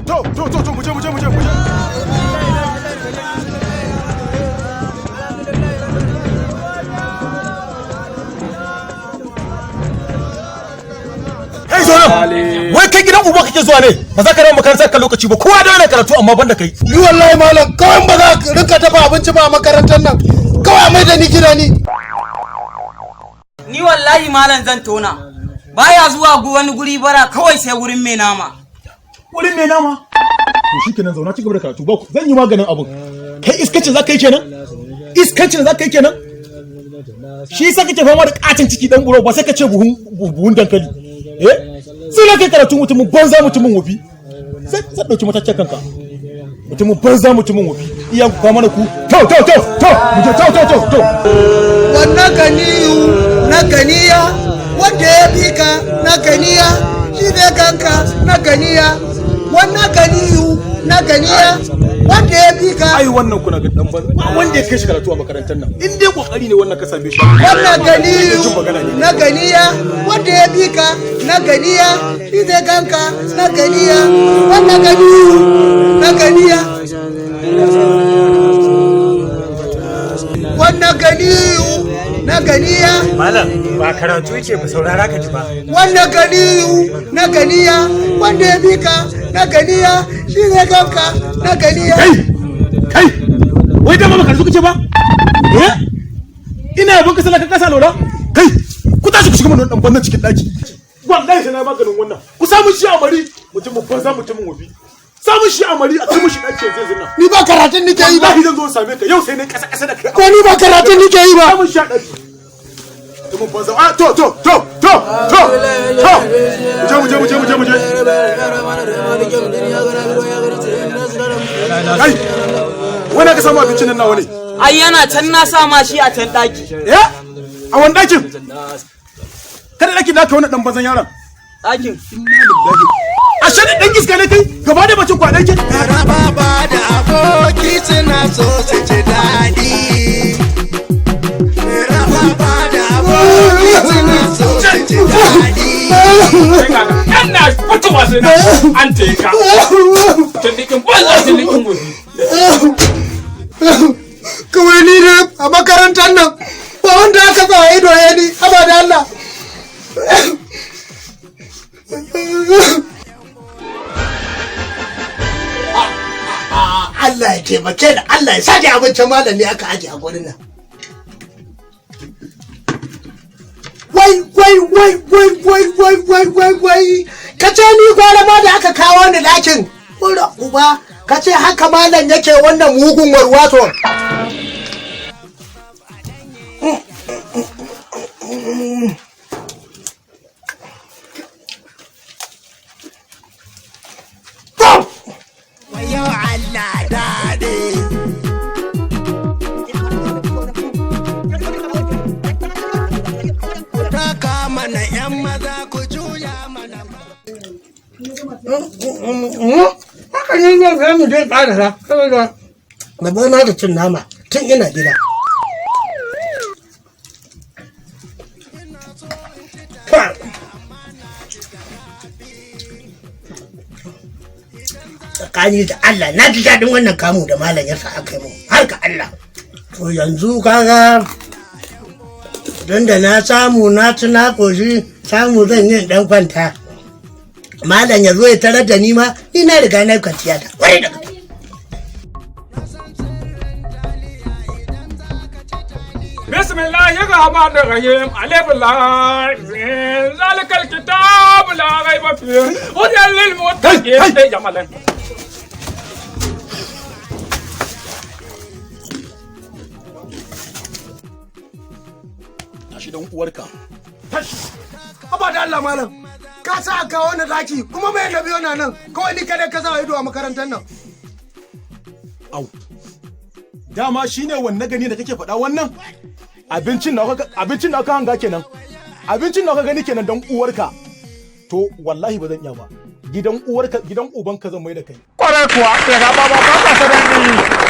to mu je. Wai kai gidan uba kake zuwa ne? Ba za ka dawo makarantar kan lokaci ba. Kowa da yana karatu amma banda kai. Ni wallahi malam kawai ba za ka rinka dafa abinci ba a makarantar nan. Kawai mai da ni gida ni. Ni wallahi malam zan tona. Baya zuwa wani guri bara kawai sai wurin mai nama. Wurin mai nama? To shikenan zauna ci gaba da karatu ba ku. Zan yi maganin abun. Kai iskancin za ka yi kenan? Iskancin za ka yi kenan? Shi yasa kake fama da katin ciki dan buro ba sai ka ce buhun dankali. Sai na kai karatu mutumin banza mutumin wofi sai ɗauki mataccen kanka mutumin banza mutumin wofi iyan ku mana ku to mu je wannan ganiyu na ganiya wanda ya bi ka na ganiya shi ne kanka na ganiya wannan ganiyu na ganiya wanda ya bi ka ai wannan kuna ga dan ban wanda ya kai shi karatu a makarantar nan in dai kokari ne wannan ka same shi wannan ganiyu na ganiya wanda ya bi ka na ganiya shi ne kanka na ganiya wannan ganiyu na ganiya wannan ganiyu na ganiya malam ba karatu yake ba saurara ka ji ba wannan ganiyu na ganiya wanda ya bi ka na ganiya shi ne kanka na ganiya kai wai da ba karatu kace ba ina yabon ka salaka kasa lola kai ku tashi ku shiga mun dan bannan cikin daki wallahi sai na maganin wannan ku samu shi amari mutumin banza mutumin wofi samu shi amari a cikin shi daki zai zina ni ba karatun nake yi ba wallahi zan zo same ka yau sai ne kasa da kai ko ni ba karatun nake yi ba samu shi a daki mutumin banza mu je kai wani ka samu abincin nan nawa ne Ai yana can na sa ma shi a can daki. A wani dakin? Kada dakin naka wani dan bazan yaron. Dakin. Ashe da dan iska ne kai gaba da bacin kwanan ki. Raba da aboki suna so su ji daɗi. Raba da aboki suna so su ji daɗi. Ɗan na fitowa sai na an teka. Tindikin banza tindikin gobe. Kawai ni ne a makarantar nan ba wanda aka ba ido ya ni abada Allah. Allah ya taimake da Allah ya sake abincin malam ne aka aje a gurin nan. Wai ka ce ni gwara ma da aka kawo ni ɗakin ura uba ka ce haka malam yake wannan mugun warwato. Wayo Allah daɗi. Taka mana 'yan maza ku juya mana. Haka ne zan ga mu dai ƙarasa saboda babana da cin nama tun ina gida. Tsakani da Allah na ji daɗin wannan kamu da malam ya sa aka yi mu har ka Allah. To yanzu kaga don da na samu na ci na koshi samu zan yi dan kwanta. Malam ya zo ya tarar da ni ma ina riga na kwanciya da kwarai da gaske. Bismillahir Rahmanir Rahim. Alif lam mim. Zalikal kitab la raiba fihi. Hudan lil muttaqin. Jamalan. Tashi dan uwarka. Tashi. Haba da Allah malam. Ka sa aka wani daki kuma mai na biyo na nan kawai ni kada ka sa ido a makarantar nan. Au. Dama shine wannan gani da kake faɗa wannan? Abincin da ka hanga kenan. Abincin da ka gani kenan dan uwarka. To wallahi ba zan iya ba. Gidan uwarka gidan ubanka zan mai da kai. Kwarai kuwa, sai ka ba ka sadan